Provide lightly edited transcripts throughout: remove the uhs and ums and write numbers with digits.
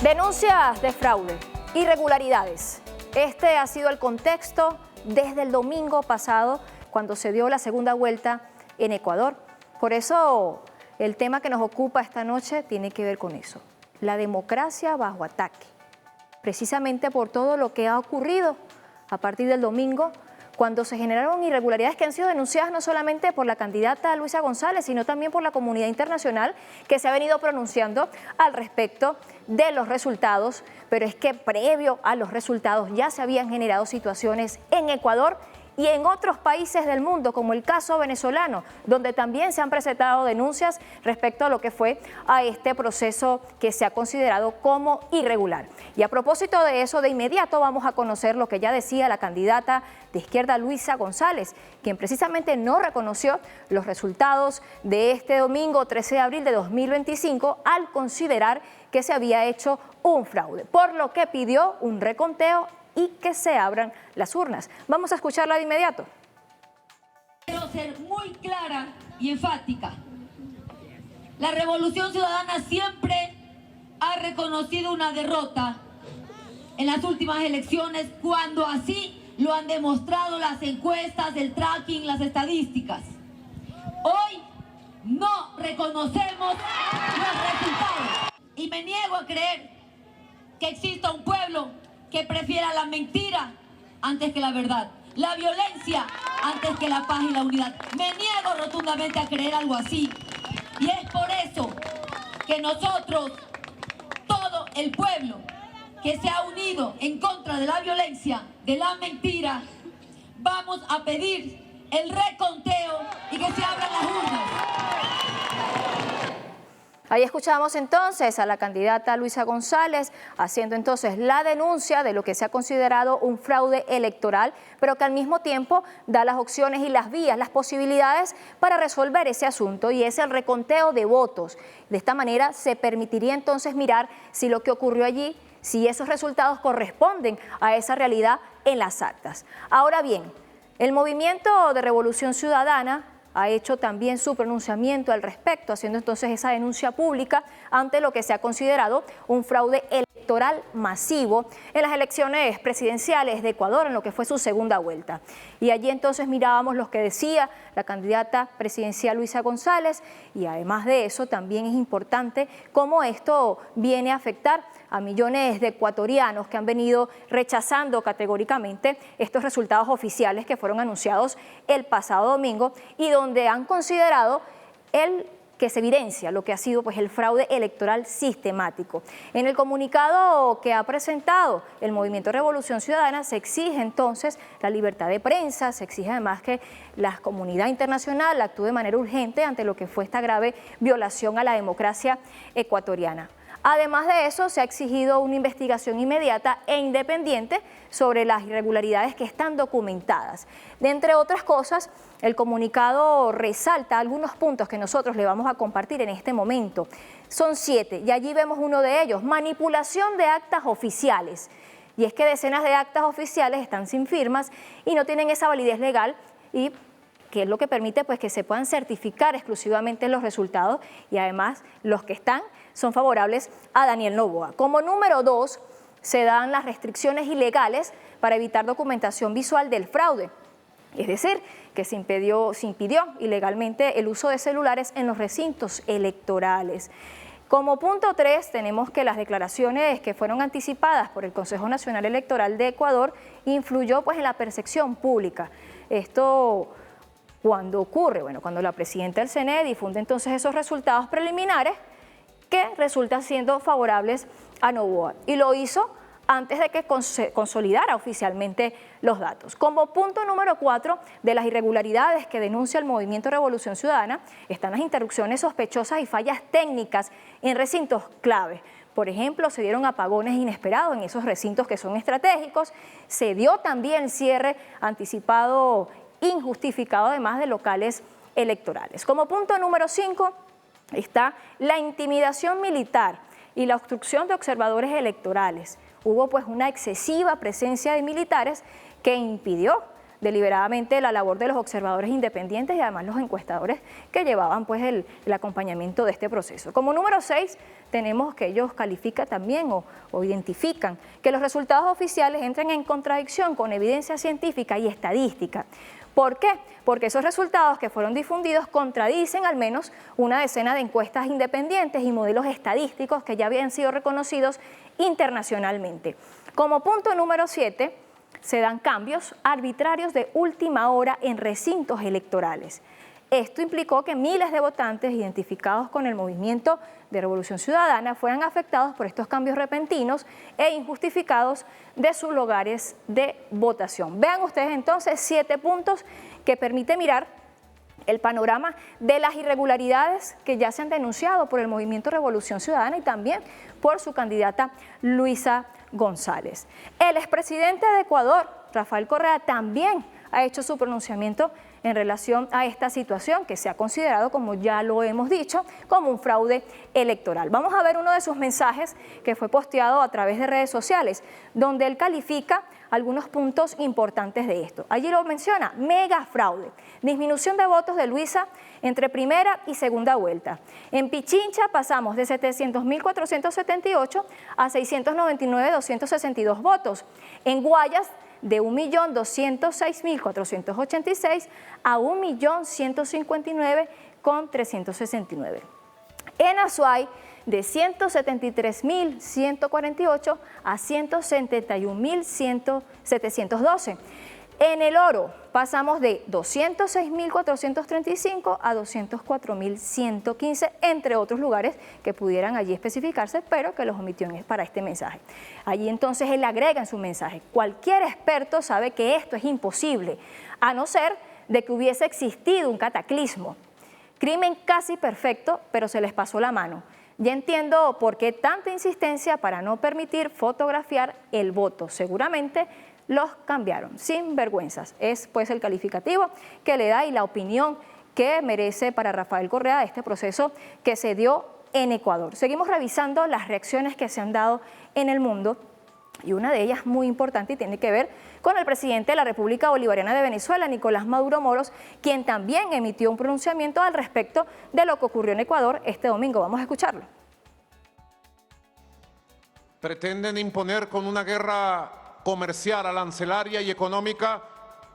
Denuncias de fraude, irregularidades. Este ha sido el contexto desde el domingo pasado, cuando se dio la segunda vuelta en Ecuador. Por eso el tema que nos ocupa esta noche tiene que ver con eso, la democracia bajo ataque. Precisamente por todo lo que ha ocurrido a partir del domingo, cuando se generaron irregularidades que han sido denunciadas no solamente por la candidata Luisa González, sino también por la comunidad internacional que se ha venido pronunciando al respecto de los resultados. Pero es que previo a los resultados ya se habían generado situaciones en Ecuador y en otros países del mundo, como el caso venezolano, donde también se han presentado denuncias respecto a lo que fue a este proceso que se ha considerado como irregular. Y a propósito de eso, de inmediato vamos a conocer lo que ya decía la candidata de izquierda Luisa González, quien precisamente no reconoció los resultados de este domingo 13 de abril de 2025 al considerar que se había hecho un fraude, por lo que pidió un reconteo y que se abran las urnas. Vamos a escucharla de inmediato. Quiero ser muy clara y enfática. La Revolución Ciudadana siempre ha reconocido una derrota en las últimas elecciones, cuando así lo han demostrado las encuestas, el tracking, las estadísticas. Hoy no reconocemos los resultados y me niego a creer que exista un pueblo que prefiera la mentira antes que la verdad, la violencia antes que la paz y la unidad. Me niego rotundamente a creer algo así. Y es por eso que nosotros, todo el pueblo que se ha unido en contra de la violencia, de la mentira, vamos a pedir el reconteo y que se abran las urnas. Ahí escuchamos entonces a la candidata Luisa González haciendo entonces la denuncia de lo que se ha considerado un fraude electoral, pero que al mismo tiempo da las opciones y las vías, las posibilidades para resolver ese asunto, y es el reconteo de votos. De esta manera se permitiría entonces mirar si lo que ocurrió allí, si esos resultados corresponden a esa realidad en las actas. Ahora bien, el Movimiento de Revolución Ciudadana ha hecho también su pronunciamiento al respecto, haciendo entonces esa denuncia pública ante lo que se ha considerado un fraude electoral masivo en las elecciones presidenciales de Ecuador, en lo que fue su segunda vuelta. Y allí entonces mirábamos lo que decía la candidata presidencial Luisa González, y además de eso también es importante cómo esto viene a afectar a millones de ecuatorianos que han venido rechazando categóricamente estos resultados oficiales que fueron anunciados el pasado domingo y donde han considerado que se evidencia lo que ha sido pues el fraude electoral sistemático. En el comunicado que ha presentado el Movimiento Revolución Ciudadana se exige entonces la libertad de prensa, se exige además que la comunidad internacional actúe de manera urgente ante lo que fue esta grave violación a la democracia ecuatoriana. Además de eso, se ha exigido una investigación inmediata e independiente sobre las irregularidades que están documentadas. De entre otras cosas, el comunicado resalta algunos puntos que nosotros le vamos a compartir en este momento. Son 7 y allí vemos uno de ellos: manipulación de actas oficiales. Y es que decenas de actas oficiales están sin firmas y no tienen esa validez legal, y que es lo que permite pues que se puedan certificar exclusivamente los resultados, y además los que están son favorables a Daniel Noboa. Como número 2, se dan las restricciones ilegales para evitar documentación visual del fraude. Es decir, que se impidió ilegalmente el uso de celulares en los recintos electorales. Como punto 3, tenemos que las declaraciones que fueron anticipadas por el Consejo Nacional Electoral de Ecuador influyó pues en la percepción pública. Esto cuando ocurre, cuando la presidenta del CNE difunde entonces esos resultados preliminares que resultan siendo favorables a Noboa, y lo hizo antes de que consolidara oficialmente los datos. Como punto número 4 de las irregularidades que denuncia el Movimiento Revolución Ciudadana están las interrupciones sospechosas y fallas técnicas en recintos clave. Por ejemplo, se dieron apagones inesperados en esos recintos que son estratégicos, se dio también cierre anticipado injustificado además de locales electorales. Como punto número 5 está la intimidación militar y la obstrucción de observadores electorales. Hubo pues una excesiva presencia de militares que impidió deliberadamente la labor de los observadores independientes y además los encuestadores que llevaban pues el acompañamiento de este proceso. Como número 6 tenemos que ellos califican también o identifican que los resultados oficiales entran en contradicción con evidencia científica y estadística. ¿Por qué? Porque esos resultados que fueron difundidos contradicen al menos una decena de encuestas independientes y modelos estadísticos que ya habían sido reconocidos internacionalmente. Como punto número 7, se dan cambios arbitrarios de última hora en recintos electorales. Esto implicó que miles de votantes identificados con el movimiento de Revolución Ciudadana fueran afectados por estos cambios repentinos e injustificados de sus lugares de votación. Vean ustedes entonces 7 puntos que permiten mirar el panorama de las irregularidades que ya se han denunciado por el movimiento Revolución Ciudadana y también por su candidata Luisa González. El expresidente de Ecuador, Rafael Correa, también ha hecho su pronunciamiento en relación a esta situación que se ha considerado, como ya lo hemos dicho, como un fraude electoral. Vamos a ver uno de sus mensajes que fue posteado a través de redes sociales, donde él califica algunos puntos importantes de esto. Allí lo menciona: mega fraude, disminución de votos de Luisa entre primera y segunda vuelta. En Pichincha pasamos de 700.478 a 699.262 votos. En Guayas, de 1.206.486 a 1.159.369. En Azuay, de 173.148 a 171.712. En El Oro pasamos de 206.435 a 204.115, entre otros lugares que pudieran allí especificarse, pero que los omitió para este mensaje. Allí entonces él agrega en su mensaje: cualquier experto sabe que esto es imposible, a no ser de que hubiese existido un cataclismo. Crimen casi perfecto, pero se les pasó la mano. Ya entiendo por qué tanta insistencia para no permitir fotografiar el voto. Seguramente los cambiaron, sin vergüenzas. Es pues el calificativo que le da y la opinión que merece para Rafael Correa este proceso que se dio en Ecuador. Seguimos revisando las reacciones que se han dado en el mundo y una de ellas muy importante y tiene que ver con el presidente de la República Bolivariana de Venezuela, Nicolás Maduro Moros, quien también emitió un pronunciamiento al respecto de lo que ocurrió en Ecuador este domingo. Vamos a escucharlo. Pretenden imponer con una guerra comercial, arancelaria y económica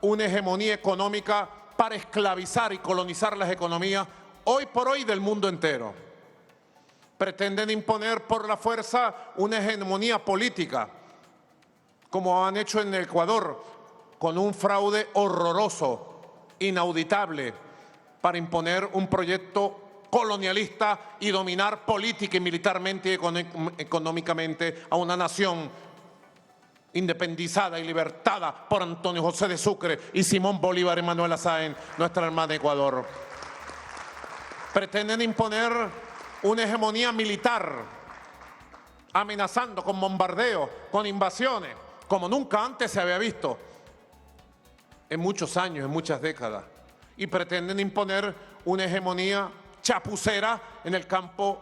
una hegemonía económica para esclavizar y colonizar las economías hoy por hoy del mundo entero. Pretenden imponer por la fuerza una hegemonía política, como han hecho en Ecuador, con un fraude horroroso, inauditable, para imponer un proyecto colonialista y dominar política y militarmente y económicamente a una nación independizada y libertada por Antonio José de Sucre y Simón Bolívar y Manuela Sáenz, nuestra hermana Ecuador. Pretenden imponer una hegemonía militar, amenazando con bombardeos, con invasiones, como nunca antes se había visto en muchos años, en muchas décadas. Y pretenden imponer una hegemonía chapucera en el campo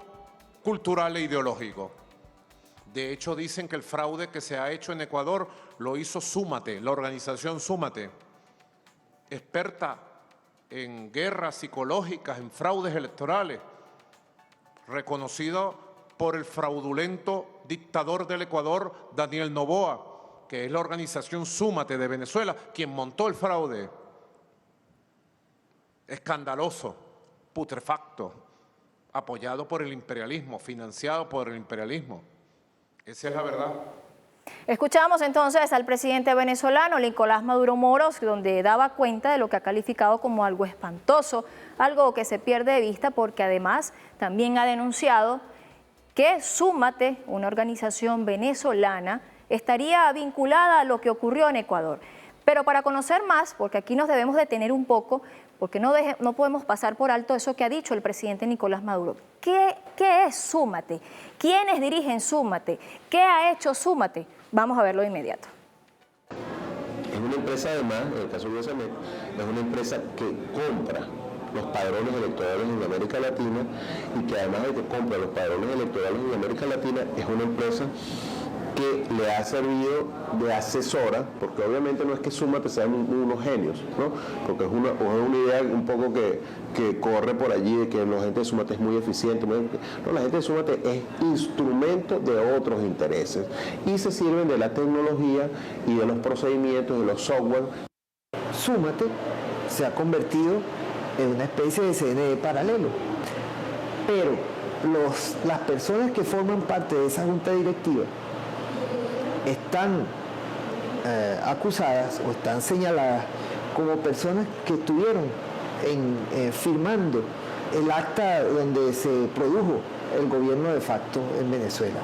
cultural e ideológico. De hecho, dicen que el fraude que se ha hecho en Ecuador lo hizo Súmate, la organización Súmate, experta en guerras psicológicas, en fraudes electorales, reconocido por el fraudulento dictador del Ecuador, Daniel Noboa, que es la organización Súmate de Venezuela, quien montó el fraude. Escandaloso, putrefacto, apoyado por el imperialismo, financiado por el imperialismo. Esa es la verdad. Escuchamos entonces al presidente venezolano Nicolás Maduro Moros, donde daba cuenta de lo que ha calificado como algo espantoso, algo que se pierde de vista porque además también ha denunciado que Súmate, una organización venezolana, estaría vinculada a lo que ocurrió en Ecuador. Pero para conocer más, porque aquí nos debemos detener un poco, porque no podemos pasar por alto eso que ha dicho el presidente Nicolás Maduro. ¿Qué es Súmate? ¿Quiénes dirigen Súmate? ¿Qué ha hecho Súmate? Vamos a verlo de inmediato. Es una empresa, además, en el caso de USAMED, es una empresa que compra los padrones electorales en América Latina y que además de que compra los padrones electorales en América Latina, es una empresa que le ha servido de asesora, porque obviamente no es que Súmate sean unos genios, ¿no? Porque es una idea un poco que corre por allí de que la gente de Súmate es muy eficiente. No, la gente de Súmate es instrumento de otros intereses y se sirven de la tecnología y de los procedimientos, de los software. Súmate se ha convertido en una especie de CNE paralelo, pero las personas que forman parte de esa junta directiva están acusadas o están señaladas como personas que estuvieron firmando el acta donde se produjo el gobierno de facto en Venezuela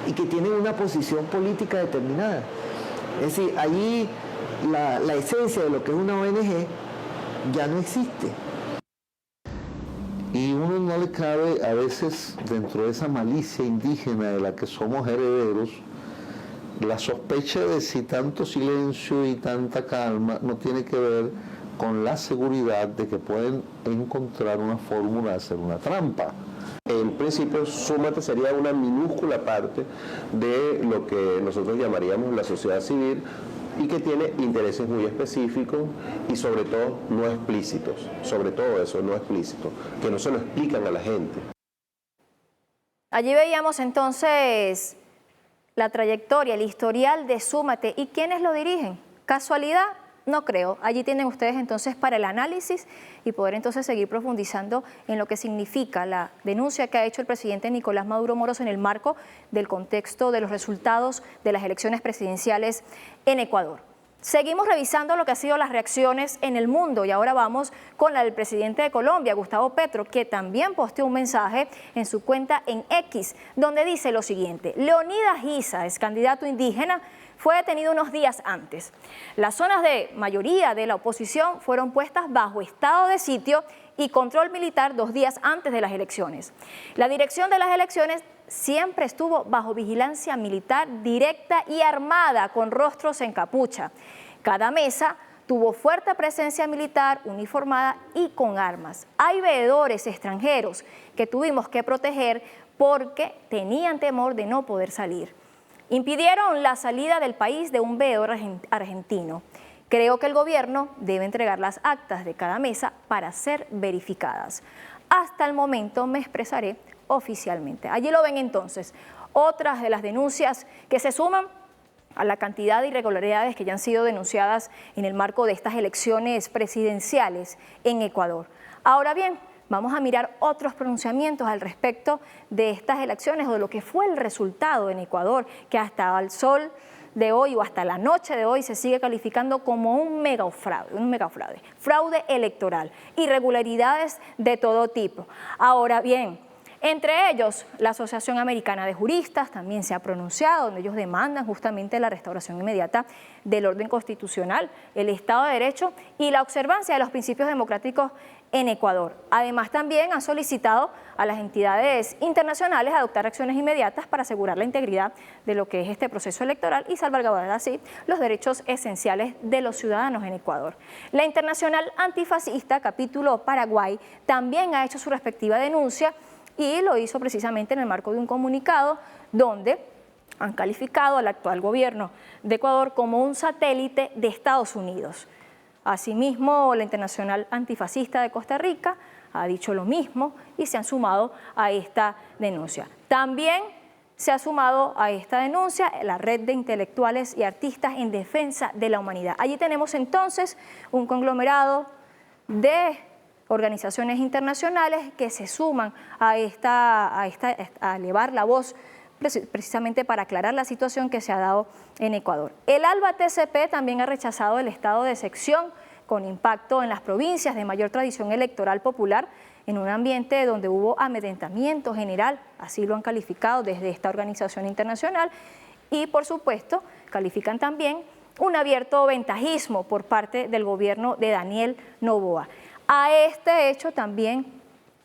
y que tienen una posición política determinada. Es decir, allí la esencia de lo que es una ONG ya no existe. Y uno no le cabe a veces, dentro de esa malicia indígena de la que somos herederos, la sospecha de si tanto silencio y tanta calma no tiene que ver con la seguridad de que pueden encontrar una fórmula de hacer una trampa. En principio, Súmate sería una minúscula parte de lo que nosotros llamaríamos la sociedad civil y que tiene intereses muy específicos y sobre todo no explícitos, sobre todo eso, no explícito, que no se lo explican a la gente. Allí veíamos entonces la trayectoria, el historial de Súmate y quiénes lo dirigen. ¿Casualidad? No creo. Allí tienen ustedes entonces para el análisis y poder entonces seguir profundizando en lo que significa la denuncia que ha hecho el presidente Nicolás Maduro Moros en el marco del contexto de los resultados de las elecciones presidenciales en Ecuador. Seguimos revisando lo que han sido las reacciones en el mundo y ahora vamos con la del presidente de Colombia, Gustavo Petro, que también posteó un mensaje en su cuenta en X, donde dice lo siguiente: Leonidas Issa, ex candidato indígena, fue detenido unos días antes. Las zonas de mayoría de la oposición fueron puestas bajo estado de sitio y control militar 2 días antes de las elecciones. La dirección de las elecciones siempre estuvo bajo vigilancia militar directa y armada con rostros en capucha. Cada mesa tuvo fuerte presencia militar uniformada y con armas. Hay veedores extranjeros que tuvimos que proteger porque tenían temor de no poder salir. Impidieron la salida del país de un veedor argentino. Creo que el gobierno debe entregar las actas de cada mesa para ser verificadas. Hasta el momento me expresaré oficialmente. Allí lo ven entonces, otras de las denuncias que se suman a la cantidad de irregularidades que ya han sido denunciadas en el marco de estas elecciones presidenciales en Ecuador. Ahora bien, vamos a mirar otros pronunciamientos al respecto de estas elecciones o de lo que fue el resultado en Ecuador, que hasta el sol de hoy o hasta la noche de hoy se sigue calificando como un megafraude, fraude electoral, irregularidades de todo tipo. Ahora bien, entre ellos, la Asociación Americana de Juristas también se ha pronunciado, donde ellos demandan justamente la restauración inmediata del orden constitucional, el Estado de Derecho y la observancia de los principios democráticos en Ecuador. Además, también han solicitado a las entidades internacionales adoptar acciones inmediatas para asegurar la integridad de lo que es este proceso electoral y salvaguardar así los derechos esenciales de los ciudadanos en Ecuador. La Internacional Antifascista, capítulo Paraguay, también ha hecho su respectiva denuncia y lo hizo precisamente en el marco de un comunicado donde han calificado al actual gobierno de Ecuador como un satélite de Estados Unidos. Asimismo, la Internacional Antifascista de Costa Rica ha dicho lo mismo y se han sumado a esta denuncia. También se ha sumado a esta denuncia la red de intelectuales y artistas en defensa de la humanidad. Allí tenemos entonces un conglomerado de organizaciones internacionales que se suman a elevar la voz precisamente para aclarar la situación que se ha dado en Ecuador. El ALBA TCP también ha rechazado el estado de excepción con impacto en las provincias de mayor tradición electoral popular en un ambiente donde hubo amedrentamiento general, así lo han calificado desde esta organización internacional, y por supuesto califican también un abierto ventajismo por parte del gobierno de Daniel Noboa. A este hecho también,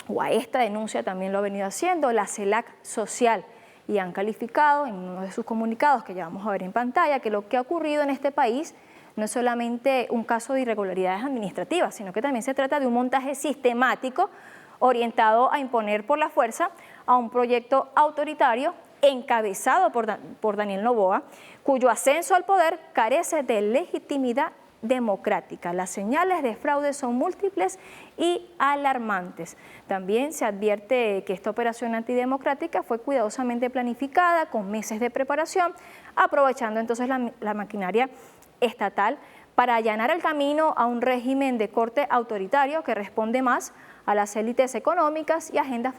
o a esta denuncia también lo ha venido haciendo la CELAC Social, y han calificado en uno de sus comunicados que ya vamos a ver en pantalla que lo que ha ocurrido en este país no es solamente un caso de irregularidades administrativas, sino que también se trata de un montaje sistemático orientado a imponer por la fuerza a un proyecto autoritario encabezado por Daniel Noboa, cuyo ascenso al poder carece de legitimidad democrática. Las señales de fraude son múltiples y alarmantes. También se advierte que esta operación antidemocrática fue cuidadosamente planificada, con meses de preparación, aprovechando entonces la maquinaria estatal para allanar el camino a un régimen de corte autoritario que responde más a las élites económicas y agendas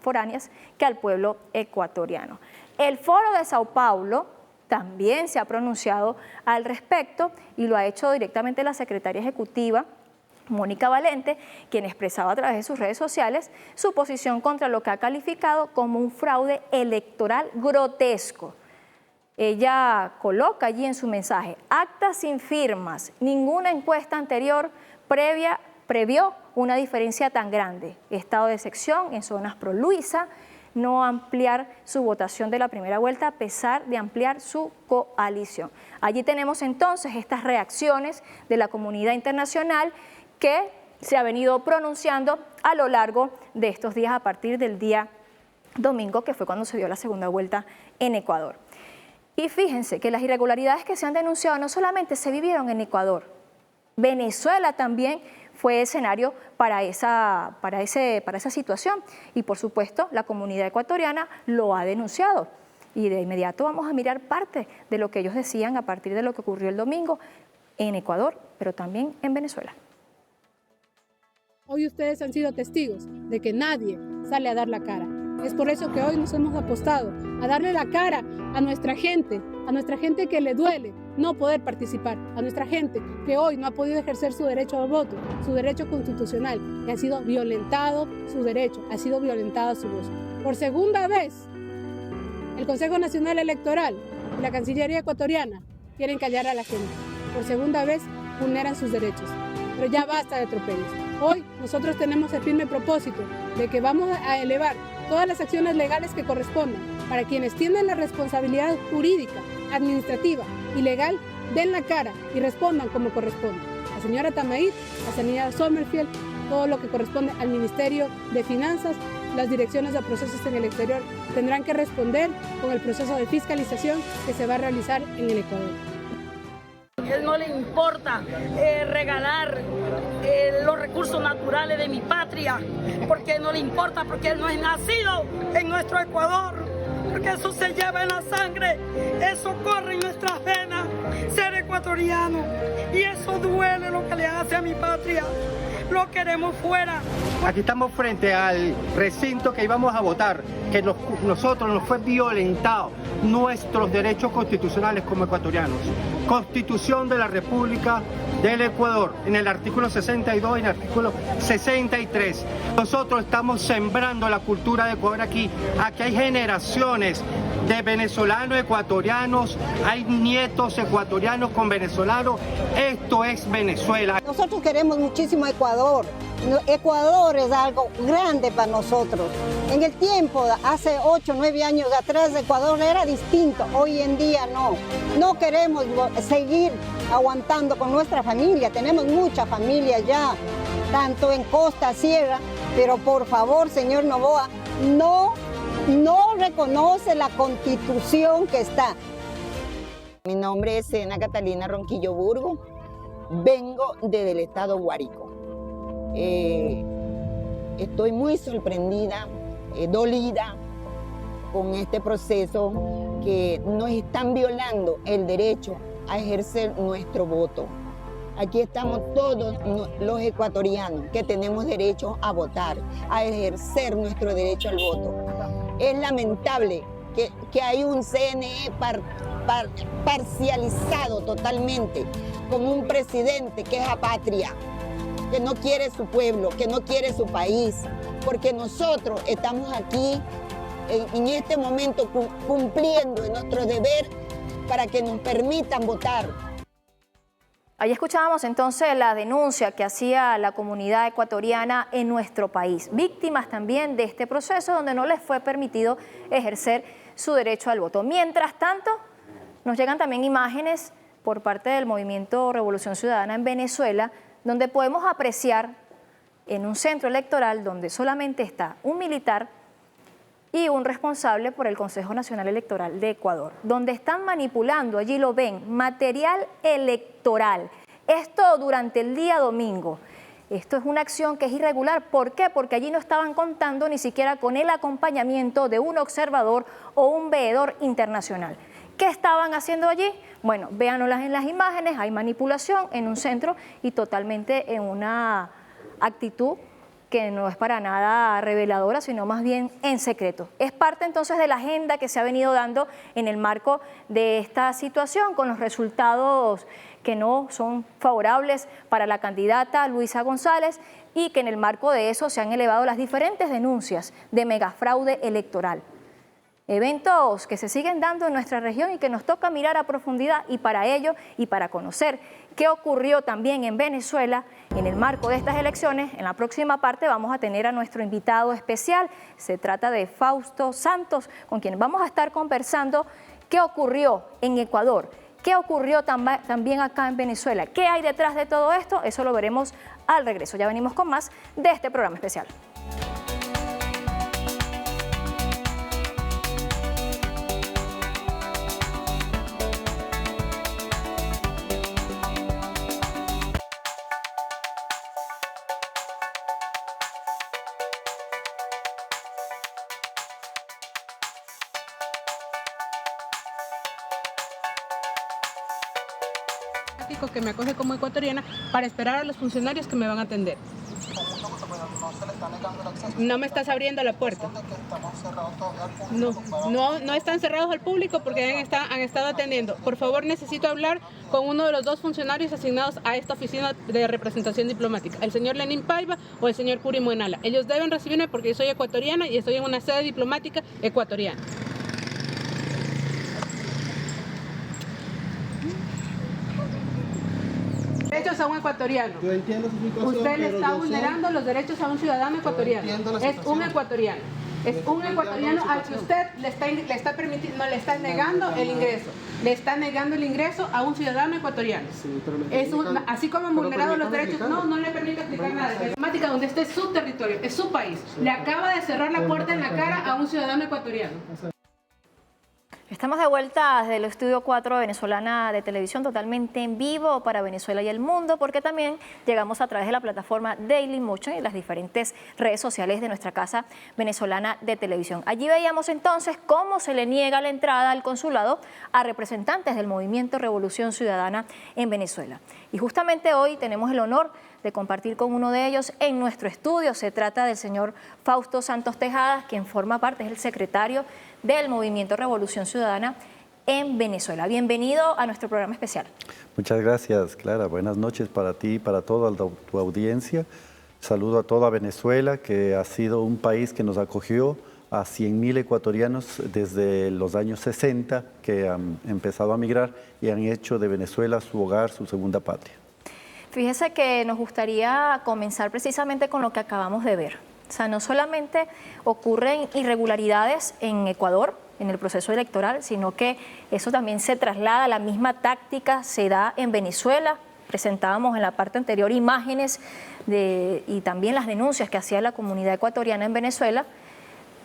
foráneas que al pueblo ecuatoriano. El Foro de Sao Paulo también se ha pronunciado al respecto y lo ha hecho directamente la secretaria ejecutiva Mónica Valente, quien expresaba a través de sus redes sociales su posición contra lo que ha calificado como un fraude electoral grotesco. Ella coloca allí en su mensaje: actas sin firmas, ninguna encuesta anterior previó una diferencia tan grande, estado de excepción en zonas pro Luisa, no ampliar su votación de la primera vuelta a pesar de ampliar su coalición. Allí tenemos entonces estas reacciones de la comunidad internacional que se ha venido pronunciando a lo largo de estos días a partir del día domingo, que fue cuando se dio la segunda vuelta en Ecuador. Y fíjense que las irregularidades que se han denunciado no solamente se vivieron en Ecuador, Venezuela también fue escenario para esa situación y por supuesto la comunidad ecuatoriana lo ha denunciado y de inmediato vamos a mirar parte de lo que ellos decían a partir de lo que ocurrió el domingo en Ecuador, pero también en Venezuela. Hoy ustedes han sido testigos de que nadie sale a dar la cara. Es por eso que hoy nos hemos apostado a darle la cara a nuestra gente que le duele no poder participar, a nuestra gente que hoy no ha podido ejercer su derecho al voto, su derecho constitucional, que ha sido violentado su derecho, ha sido violentada su voz. Por segunda vez, el Consejo Nacional Electoral y la Cancillería ecuatoriana quieren callar a la gente. Por segunda vez vulneran sus derechos. Pero ya basta de atropellos. Hoy nosotros tenemos el firme propósito de que vamos a elevar todas las acciones legales que correspondan para quienes tienen la responsabilidad jurídica, administrativa y legal, den la cara y respondan como corresponde. La señora Tamaid, la señora Sommerfield, todo lo que corresponde al Ministerio de Finanzas, las direcciones de procesos en el exterior tendrán que responder con el proceso de fiscalización que se va a realizar en el Ecuador. A él no le importa regalar los recursos naturales de mi patria, porque no le importa, porque él no es nacido en nuestro Ecuador, porque eso se lleva en la sangre, eso corre en nuestras venas, ser ecuatoriano, y eso duele lo que le hace a mi patria. Lo queremos fuera. Aquí estamos frente al recinto que íbamos a votar, que nosotros nos fue violentado nuestros derechos constitucionales como ecuatorianos. Constitución de la República del Ecuador, en el artículo 62 y en el artículo 63. Nosotros estamos sembrando la cultura de Ecuador aquí. Aquí hay generaciones de venezolanos ecuatorianos, hay nietos ecuatorianos con venezolanos. Esto es Venezuela. Nosotros queremos muchísimo a Ecuador. Ecuador es algo grande para nosotros. En el tiempo, hace 8 o 9 años atrás, Ecuador era distinto. Hoy en día no. No queremos seguir aguantando con nuestra familia. Tenemos mucha familia ya, tanto en costa, sierra. Pero por favor, señor Noboa, no reconoce la Constitución que está. Mi nombre es Sena Catalina Ronquillo Burgo. Vengo desde el estado Guárico. Estoy muy sorprendida, dolida con este proceso que nos están violando el derecho a ejercer nuestro voto. Aquí estamos todos los ecuatorianos que tenemos derecho a votar, a ejercer nuestro derecho al voto. Es lamentable que hay un CNE parcializado totalmente, con un presidente que es apatria, que no quiere su pueblo, que no quiere su país, porque nosotros estamos aquí en este momento cumpliendo nuestro deber para que nos permitan votar. Ahí escuchábamos entonces la denuncia que hacía la comunidad ecuatoriana en nuestro país, víctimas también de este proceso donde no les fue permitido ejercer su derecho al voto. Mientras tanto, nos llegan también imágenes por parte del Movimiento Revolución Ciudadana en Venezuela, donde podemos apreciar en un centro electoral donde solamente está un militar y un responsable por el Consejo Nacional Electoral de Ecuador, donde están manipulando, allí lo ven, material electoral. Esto durante el día domingo. Esto es una acción que es irregular. ¿Por qué? Porque allí no estaban contando ni siquiera con el acompañamiento de un observador o un veedor internacional. ¿Qué estaban haciendo allí? Bueno, véanlas en las imágenes, hay manipulación en un centro y totalmente en una actitud que no es para nada reveladora, sino más bien en secreto. Es parte entonces de la agenda que se ha venido dando en el marco de esta situación, con los resultados que no son favorables para la candidata Luisa González y que en el marco de eso se han elevado las diferentes denuncias de megafraude electoral. Eventos que se siguen dando en nuestra región y que nos toca mirar a profundidad, y para ello y para conocer qué ocurrió también en Venezuela en el marco de estas elecciones, en la próxima parte vamos a tener a nuestro invitado especial. Se trata de Fausto Santos, con quien vamos a estar conversando qué ocurrió en Ecuador, qué ocurrió también acá en Venezuela, qué hay detrás de todo esto. Eso lo veremos al regreso. Ya venimos con más de este programa especial. Que me acoge como ecuatoriana para esperar a los funcionarios que me van a atender. No me estás abriendo la puerta. No están cerrados al público porque han estado atendiendo. Por favor, necesito hablar con uno de los dos funcionarios asignados a esta oficina de representación diplomática, el señor Lenín Paiva o el señor Curi Muenala. Ellos deben recibirme porque yo soy ecuatoriana y estoy en una sede diplomática ecuatoriana. Derechos a un ecuatoriano. Yo entiendo su situación. Usted le está vulnerando los derechos a un ciudadano ecuatoriano. Es un ecuatoriano. Es un ecuatoriano al que usted le está permitiendo, no le está negando el ingreso. Le está negando el ingreso a un ciudadano ecuatoriano. Así como han vulnerado los derechos. No le permito explicar nada. Es temática donde este es su territorio, es su país. Le acaba de cerrar la puerta en la cara a un ciudadano ecuatoriano. Estamos de vuelta desde el Estudio 4 Venezolana de Televisión, totalmente en vivo para Venezuela y el mundo, porque también llegamos a través de la plataforma Dailymotion y las diferentes redes sociales de nuestra casa venezolana de televisión. Allí veíamos entonces cómo se le niega la entrada al consulado a representantes del Movimiento Revolución Ciudadana en Venezuela. Y justamente hoy tenemos el honor de compartir con uno de ellos en nuestro estudio. Se trata del señor Fausto Santos Tejadas, quien forma parte, es el secretario del Movimiento Revolución Ciudadana en Venezuela. Bienvenido a nuestro programa especial. Muchas gracias, Clara. Buenas noches para ti y para toda tu audiencia. Saludo a toda Venezuela, que ha sido un país que nos acogió a 100.000 ecuatorianos desde los años 60, que han empezado a migrar y han hecho de Venezuela su hogar, su segunda patria. Fíjese que nos gustaría comenzar precisamente con lo que acabamos de ver. O sea, no solamente ocurren irregularidades en Ecuador, en el proceso electoral, sino que eso también se traslada, la misma táctica se da en Venezuela. Presentábamos en la parte anterior imágenes y también las denuncias que hacía la comunidad ecuatoriana en Venezuela,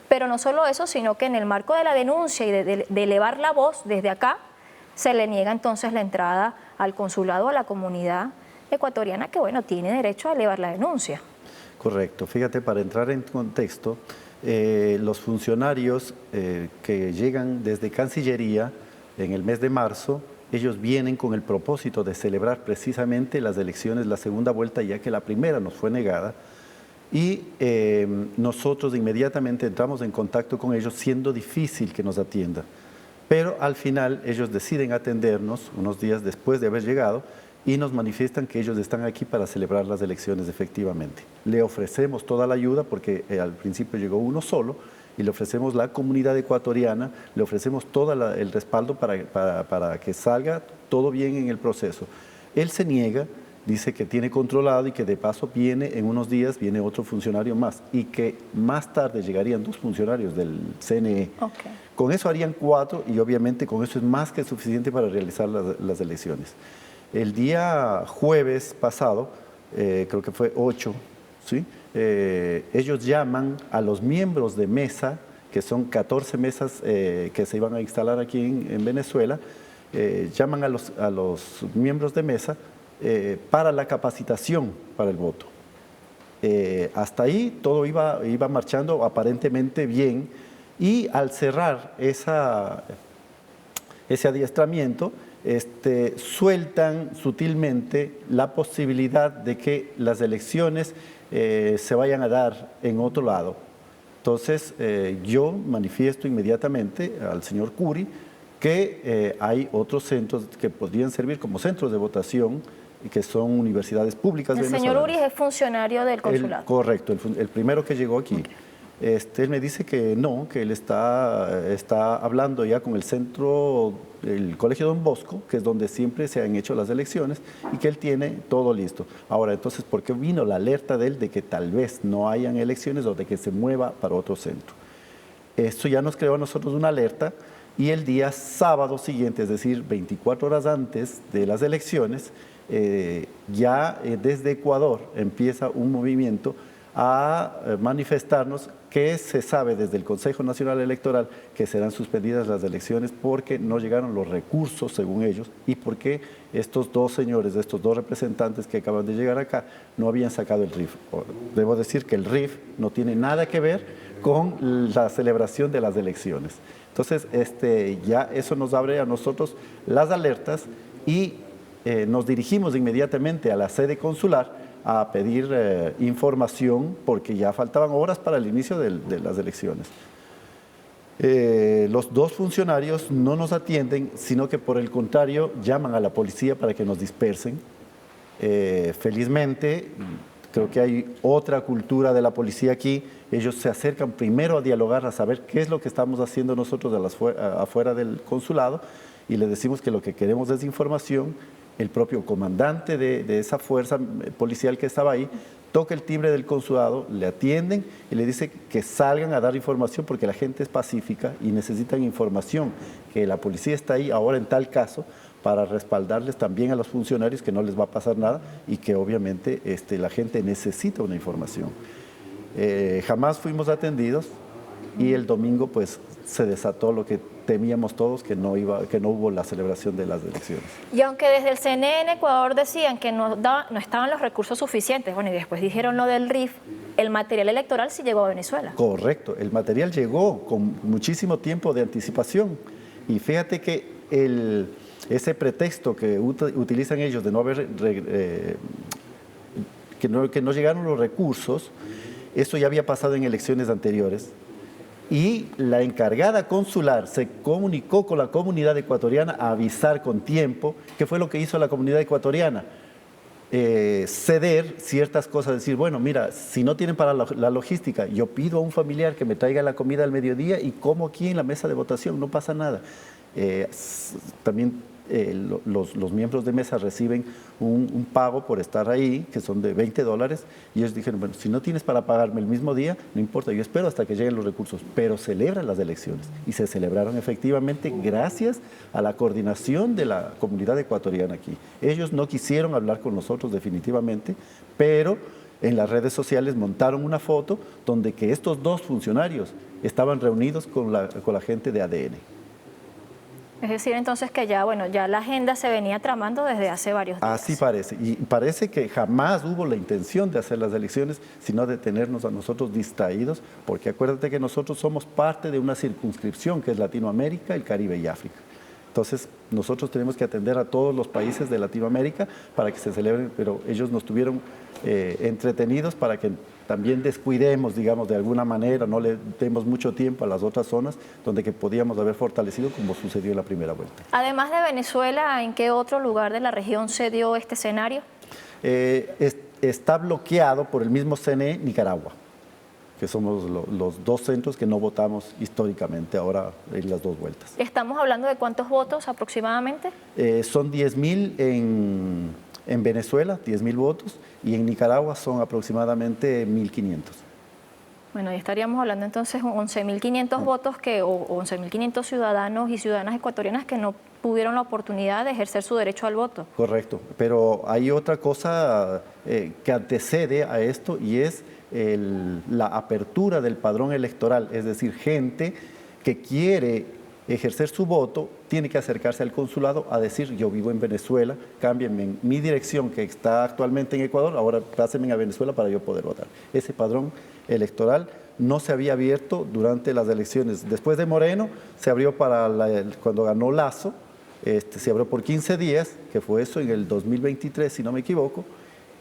pero no solo eso, sino que en el marco de la denuncia y de elevar la voz desde acá, se le niega entonces la entrada al consulado a la comunidad ecuatoriana que, bueno, tiene derecho a elevar la denuncia. Correcto. Fíjate, para entrar en contexto, los funcionarios que llegan desde Cancillería en el mes de marzo, ellos vienen con el propósito de celebrar precisamente las elecciones, la segunda vuelta, ya que la primera nos fue negada, y nosotros inmediatamente entramos en contacto con ellos, siendo difícil que nos atiendan. Pero al final ellos deciden atendernos unos días después de haber llegado y nos manifiestan que ellos están aquí para celebrar las elecciones efectivamente. Le ofrecemos toda la ayuda porque al principio llegó uno solo y le ofrecemos la comunidad ecuatoriana, le ofrecemos todo el respaldo para que salga todo bien en el proceso. Él se niega, dice que tiene controlado y que de paso viene en unos días, viene otro funcionario más y que más tarde llegarían 2 funcionarios del CNE. Okay. Con eso harían 4 y obviamente con eso es más que suficiente para realizar las elecciones. El día jueves pasado, creo que fue 8, ¿sí? Ellos llaman a los miembros de mesa que son 14 mesas que se iban a instalar aquí en Venezuela, llaman a los miembros de mesa para la capacitación para el voto. Hasta ahí todo iba marchando aparentemente bien, y al cerrar ese adiestramiento, sueltan sutilmente la posibilidad de que las elecciones se vayan a dar en otro lado. Entonces yo manifiesto inmediatamente al señor Curi que hay otros centros que podrían servir como centros de votación, que son universidades públicas venezolanas. El señor Uri es funcionario del consulado. Correcto, el primero que llegó aquí. Okay. Él me dice que no, que él está hablando ya con el centro, el Colegio Don Bosco, que es donde siempre se han hecho las elecciones, y que él tiene todo listo. Ahora, entonces, ¿por qué vino la alerta de él de que tal vez no hayan elecciones o de que se mueva para otro centro? Esto ya nos creó a nosotros una alerta, y el día sábado siguiente, es decir, 24 horas antes de las elecciones, desde Ecuador empieza un movimiento a manifestarnos que se sabe desde el Consejo Nacional Electoral que serán suspendidas las elecciones porque no llegaron los recursos, según ellos, y porque estos dos señores, estos dos representantes que acaban de llegar acá, no habían sacado el RIF. Debo decir que el RIF no tiene nada que ver con la celebración de las elecciones. Entonces, ya eso nos abre a nosotros las alertas, y nos dirigimos inmediatamente a la sede consular a pedir información, porque ya faltaban horas para el inicio de las elecciones. Los dos funcionarios no nos atienden, sino que por el contrario llaman a la policía para que nos dispersen. Felizmente, creo que hay otra cultura de la policía aquí. Ellos se acercan primero a dialogar, a saber qué es lo que estamos haciendo nosotros afuera del consulado, y les decimos que lo que queremos es información. El propio comandante de esa fuerza policial que estaba ahí toca el timbre del consulado, le atienden y le dice que salgan a dar información porque la gente es pacífica y necesitan información, que la policía está ahí ahora en tal caso para respaldarles también a los funcionarios, que no les va a pasar nada y que obviamente la gente necesita una información. Jamás fuimos atendidos, y el domingo pues se desató lo que temíamos todos, que no hubo la celebración de las elecciones. Y aunque desde el CNE en Ecuador decían que no estaban los recursos suficientes, bueno, y después dijeron lo del RIF, el material electoral sí llegó a Venezuela. Correcto, el material llegó con muchísimo tiempo de anticipación, y fíjate que ese pretexto que utilizan ellos de no haber que no llegaron los recursos, eso ya había pasado en elecciones anteriores. Y la encargada consular se comunicó con la comunidad ecuatoriana a avisar con tiempo. ¿Qué fue lo que hizo la comunidad ecuatoriana? Ceder ciertas cosas, decir, bueno, mira, si no tienen para la logística, yo pido a un familiar que me traiga la comida al mediodía y como aquí en la mesa de votación, no pasa nada. También los miembros de mesa reciben un pago por estar ahí, que son de $20, y ellos dijeron, bueno, si no tienes para pagarme el mismo día, no importa, yo espero hasta que lleguen los recursos, pero celebran las elecciones, y se celebraron efectivamente gracias a la coordinación de la comunidad ecuatoriana aquí. Ellos no quisieron hablar con nosotros definitivamente, pero en las redes sociales montaron una foto donde que estos dos funcionarios estaban reunidos con la gente de ADN. Es decir, entonces que ya la agenda se venía tramando desde hace varios días. Así parece, y parece que jamás hubo la intención de hacer las elecciones, sino de tenernos a nosotros distraídos, porque acuérdate que nosotros somos parte de una circunscripción que es Latinoamérica, el Caribe y África. Entonces, nosotros tenemos que atender a todos los países de Latinoamérica para que se celebren, pero ellos nos tuvieron entretenidos para que también descuidemos, digamos, de alguna manera, no le demos mucho tiempo a las otras zonas donde que podíamos haber fortalecido, como sucedió en la primera vuelta. Además de Venezuela, ¿en qué otro lugar de la región se dio este escenario? Está bloqueado por el mismo CNE Nicaragua, que somos los dos centros que no votamos históricamente ahora en las dos vueltas. ¿Estamos hablando de cuántos votos aproximadamente? Son 10.000 en Venezuela, 10.000 votos, y en Nicaragua son aproximadamente 1.500. Bueno, ahí estaríamos hablando entonces de 11.500 votos o 11.500 ciudadanos y ciudadanas ecuatorianas que no tuvieron la oportunidad de ejercer su derecho al voto. Correcto, pero hay otra cosa que antecede a esto y es la apertura del padrón electoral, es decir, gente que quiere ejercer su voto tiene que acercarse al consulado a decir: yo vivo en Venezuela, cámbienme mi dirección que está actualmente en Ecuador, ahora pásenme a Venezuela para yo poder votar. Ese padrón electoral no se había abierto durante las elecciones. Después de Moreno se abrió cuando ganó Lazo, se abrió por 15 días, que fue eso en el 2023, si no me equivoco,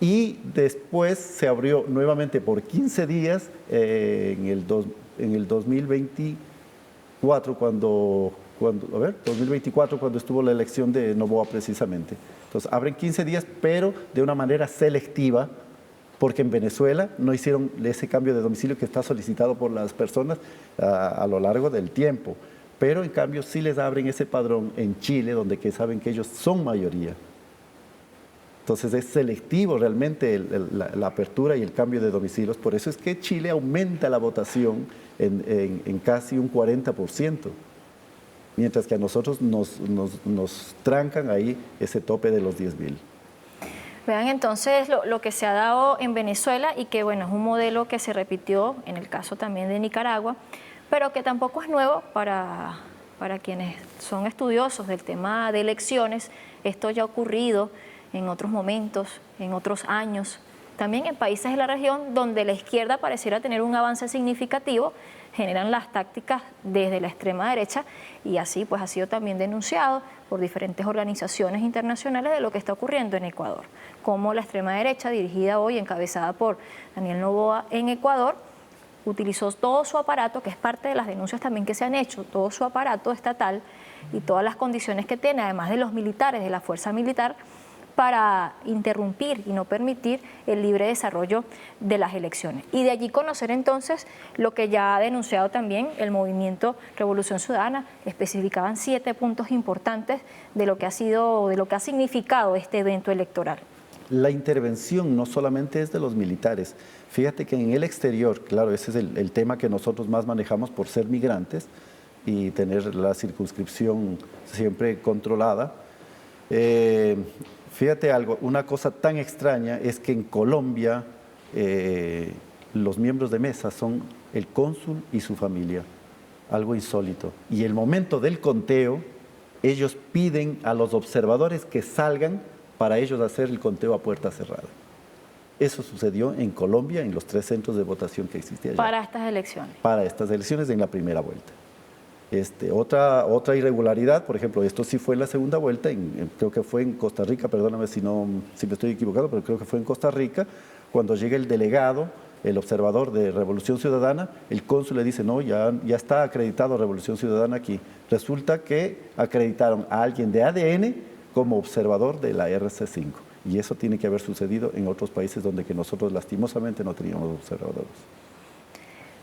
y después se abrió nuevamente por 15 días en el 2024, cuando 2024, cuando estuvo la elección de Noboa precisamente. Entonces, abren 15 días, pero de una manera selectiva, porque en Venezuela no hicieron ese cambio de domicilio que está solicitado por las personas a lo largo del tiempo. Pero en cambio sí les abren ese padrón en Chile, donde saben que ellos son mayoría. Entonces es selectivo realmente la apertura y el cambio de domicilios. Por eso es que Chile aumenta la votación en casi un 40%, mientras que a nosotros nos trancan ahí ese tope de los 10.000. Vean entonces lo que se ha dado en Venezuela y que bueno, es un modelo que se repitió en el caso también de Nicaragua, pero que tampoco es nuevo para quienes son estudiosos del tema de elecciones. Esto ya ha ocurrido en otros momentos, en otros años, también en países de la región donde la izquierda pareciera tener un avance significativo, generan las tácticas desde la extrema derecha y así pues ha sido también denunciado por diferentes organizaciones internacionales de lo que está ocurriendo en Ecuador, como la extrema derecha dirigida hoy, encabezada por Daniel Noboa en Ecuador, utilizó todo su aparato, que es parte de las denuncias también que se han hecho, todo su aparato estatal y todas las condiciones que tiene, además de los militares, de la fuerza militar, para interrumpir y no permitir el libre desarrollo de las elecciones. Y de allí conocer entonces lo que ya ha denunciado también el movimiento Revolución Ciudadana. Especificaban 7 puntos importantes de lo que ha significado este evento electoral. La intervención no solamente es de los militares. Fíjate que en el exterior, claro, ese es el tema que nosotros más manejamos por ser migrantes y tener la circunscripción siempre controlada. Fíjate algo, una cosa tan extraña es que en Colombia los miembros de mesa son el cónsul y su familia, algo insólito. Y el momento del conteo, ellos piden a los observadores que salgan para ellos hacer el conteo a puerta cerrada. Eso sucedió en Colombia, en los 3 centros de votación que existían allá. Para estas elecciones. Para estas elecciones en la primera vuelta. Otra irregularidad, por ejemplo, esto sí fue en la segunda vuelta, creo que fue en Costa Rica, perdóname si me estoy equivocado, pero creo que fue en Costa Rica, cuando llega el delegado, el observador de Revolución Ciudadana, el cónsul le dice: no, ya está acreditado Revolución Ciudadana aquí. Resulta que acreditaron a alguien de ADN como observador de la RC5. Y eso tiene que haber sucedido en otros países donde que nosotros lastimosamente no teníamos observadores.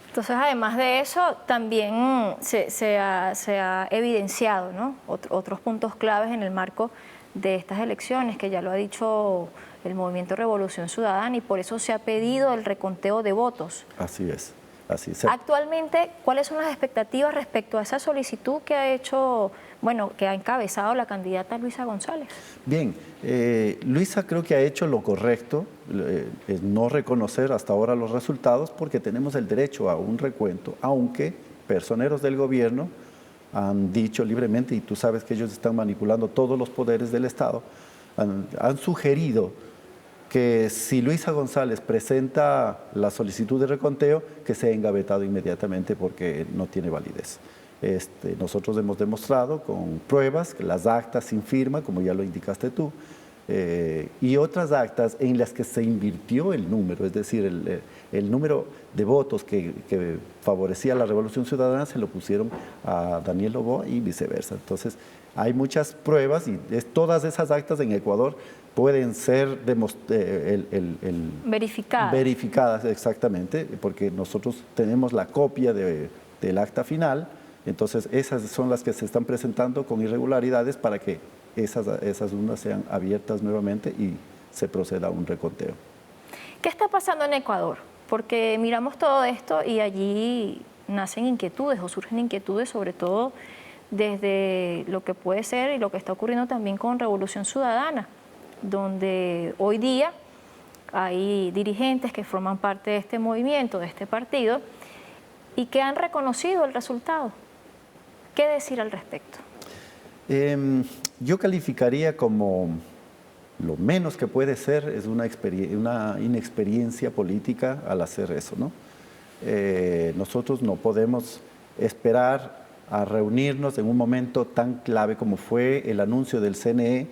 Entonces, además de eso, también se ha evidenciado, ¿no?, otros puntos claves en el marco de estas elecciones, que ya lo ha dicho el Movimiento Revolución Ciudadana, y por eso se ha pedido el reconteo de votos. Así es. Actualmente, ¿cuáles son las expectativas respecto a esa solicitud que ha hecho, que ha encabezado la candidata Luisa González? Bien, Luisa creo que ha hecho lo correcto, es no reconocer hasta ahora los resultados, porque tenemos el derecho a un recuento, aunque personeros del gobierno han dicho libremente, y tú sabes que ellos están manipulando todos los poderes del Estado, han sugerido que si Luisa González presenta la solicitud de reconteo, que sea engavetado inmediatamente porque no tiene validez. Nosotros hemos demostrado con pruebas que las actas sin firma, como ya lo indicaste tú, y otras actas en las que se invirtió el número, es decir, el número de votos que favorecía a la Revolución Ciudadana se lo pusieron a Daniel Noboa y viceversa. Entonces, hay muchas pruebas y todas esas actas en Ecuador pueden ser verificadas exactamente, porque nosotros tenemos la copia del acta final. Entonces, esas son las que se están presentando con irregularidades para que esas urnas sean abiertas nuevamente y se proceda a un reconteo. ¿Qué está pasando en Ecuador? Porque miramos todo esto y allí nacen inquietudes o surgen inquietudes, sobre todo desde lo que puede ser y lo que está ocurriendo también con Revolución Ciudadana, donde hoy día hay dirigentes que forman parte de este movimiento, de este partido, y que han reconocido el resultado. ¿Qué decir al respecto? Yo calificaría como lo menos que puede ser es una inexperiencia política al hacer eso, ¿no? Nosotros no podemos esperar a reunirnos en un momento tan clave como fue el anuncio del CNE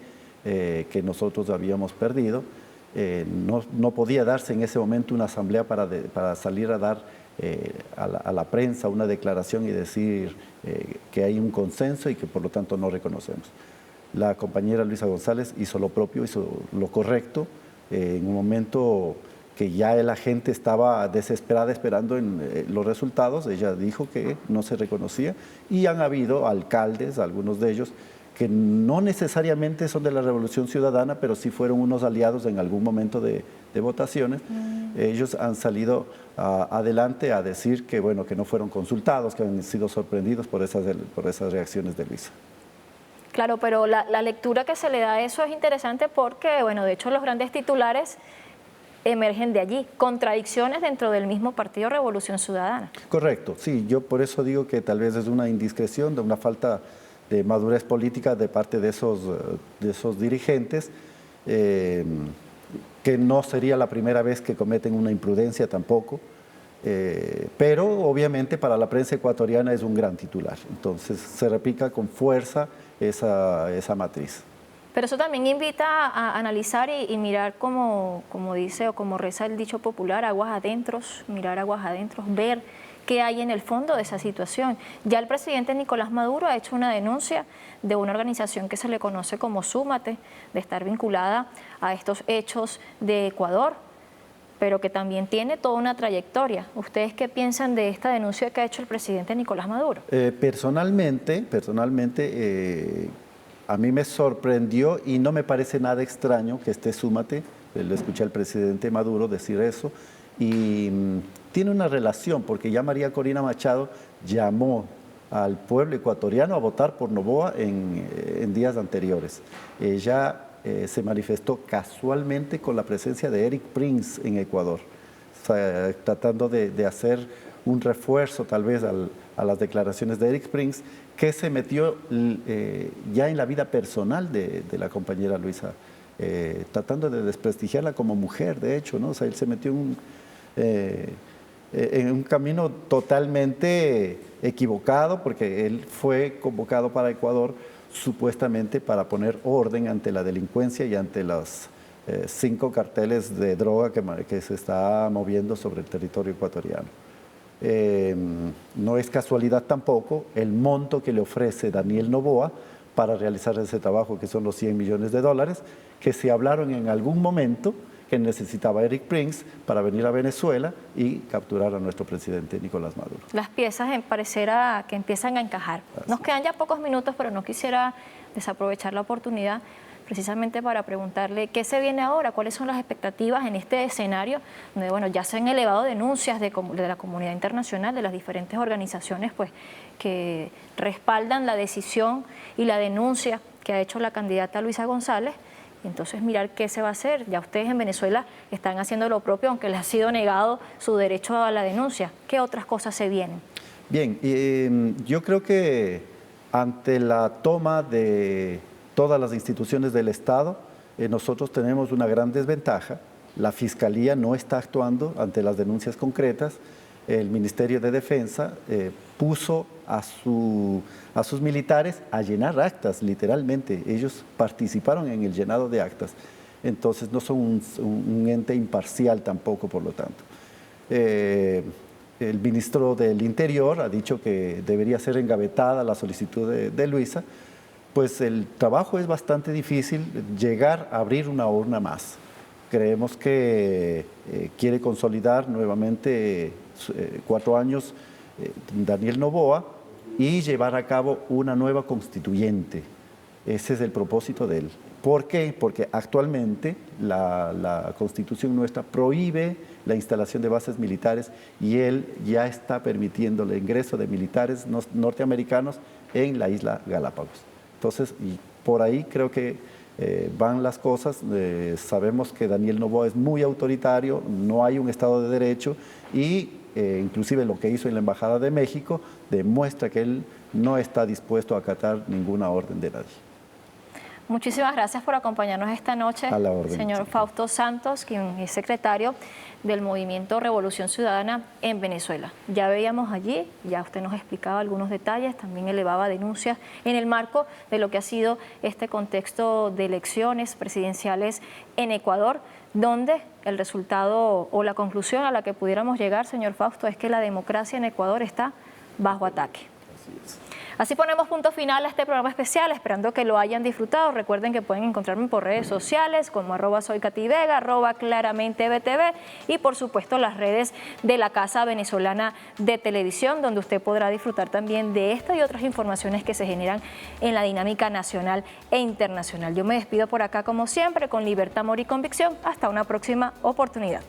que nosotros habíamos perdido. No podía darse en ese momento una asamblea para salir a dar a la prensa una declaración y decir que hay un consenso y que por lo tanto no reconocemos. La compañera Luisa González hizo lo propio, hizo lo correcto, en un momento que ya la gente estaba desesperada esperando en los resultados. Ella dijo que no se reconocía y han habido alcaldes, algunos de ellos, que no necesariamente son de la Revolución Ciudadana, pero sí fueron unos aliados en algún momento de votaciones. Ellos han salido adelante a decir que, bueno, que no fueron consultados, que han sido sorprendidos por esas reacciones de Luisa. Claro, pero la lectura que se le da a eso es interesante porque, bueno, de hecho los grandes titulares emergen de allí, contradicciones dentro del mismo partido Revolución Ciudadana. Correcto, sí, yo por eso digo que tal vez es una indiscreción, de una falta de madurez política de parte de esos dirigentes, que no sería la primera vez que cometen una imprudencia tampoco, pero obviamente para la prensa ecuatoriana es un gran titular, entonces se replica con fuerza esa matriz. Pero eso también invita a analizar y mirar como dice o como reza el dicho popular, aguas adentro, mirar aguas adentro, ver qué hay en el fondo de esa situación. Ya el presidente Nicolás Maduro ha hecho una denuncia de una organización que se le conoce como Súmate, de estar vinculada a estos hechos de Ecuador, pero que también tiene toda una trayectoria. ¿Ustedes qué piensan de esta denuncia que ha hecho el presidente Nicolás Maduro? Personalmente, a mí me sorprendió y no me parece nada extraño que esté Súmate. Lo escuché al presidente Maduro decir eso y tiene una relación porque ya María Corina Machado llamó al pueblo ecuatoriano a votar por Noboa en días anteriores. Ella se manifestó casualmente con la presencia de Eric Prince en Ecuador, tratando de hacer un refuerzo tal vez a las declaraciones de Eric Prince, que se metió ya en la vida personal de la compañera Luisa, tratando de desprestigiarla como mujer, de hecho, ¿no? O sea, él se metió en un camino totalmente equivocado, porque él fue convocado para Ecuador supuestamente para poner orden ante la delincuencia y ante los 5 carteles de droga que se está moviendo sobre el territorio ecuatoriano. No es casualidad tampoco el monto que le ofrece Daniel Noboa para realizar ese trabajo, que son los $100 millones, que se hablaron en algún momento que necesitaba Eric Prince para venir a Venezuela y capturar a nuestro presidente Nicolás Maduro. Las piezas pareciera que empiezan a encajar. Nos quedan ya pocos minutos, pero no quisiera desaprovechar la oportunidad precisamente para preguntarle qué se viene ahora, cuáles son las expectativas en este escenario donde, bueno, ya se han elevado denuncias de la comunidad internacional, de las diferentes organizaciones pues, que respaldan la decisión y la denuncia que ha hecho la candidata Luisa González. Entonces mirar qué se va a hacer. Ya ustedes en Venezuela están haciendo lo propio, aunque les ha sido negado su derecho a la denuncia. ¿Qué otras cosas se vienen? Bien, yo creo que ante la toma de todas las instituciones del Estado, nosotros tenemos una gran desventaja. La Fiscalía no está actuando ante las denuncias concretas. El Ministerio de Defensa puso a sus militares a llenar actas, literalmente. Ellos participaron en el llenado de actas. Entonces no son un ente imparcial tampoco, por lo tanto. El ministro del Interior ha dicho que debería ser engavetada la solicitud de Luisa. Pues el trabajo es bastante difícil, llegar a abrir una urna más. Creemos que quiere consolidar nuevamente 4 años Daniel Noboa y llevar a cabo una nueva constituyente. Ese es el propósito de él. ¿Por qué? Porque actualmente la Constitución nuestra prohíbe la instalación de bases militares y él ya está permitiendo el ingreso de militares norteamericanos en la isla Galápagos. Entonces, y por ahí creo que van las cosas. Sabemos que Daniel Noboa es muy autoritario, no hay un Estado de Derecho y inclusive lo que hizo en la Embajada de México demuestra que él no está dispuesto a acatar ninguna orden de nadie. Muchísimas gracias por acompañarnos esta noche, A la orden, señor Fausto Santos, quien es secretario del Movimiento Revolución Ciudadana en Venezuela. Ya veíamos allí, ya usted nos explicaba algunos detalles, también elevaba denuncias en el marco de lo que ha sido este contexto de elecciones presidenciales en Ecuador, donde el resultado o la conclusión a la que pudiéramos llegar, señor Fausto, es que la democracia en Ecuador está bajo ataque. Así ponemos punto final a este programa especial, esperando que lo hayan disfrutado. Recuerden que pueden encontrarme por redes sociales como @soykativega, @claramentebtv y por supuesto las redes de la Casa Venezolana de Televisión, donde usted podrá disfrutar también de esta y otras informaciones que se generan en la dinámica nacional e internacional. Yo me despido por acá como siempre con libertad, amor y convicción. Hasta una próxima oportunidad.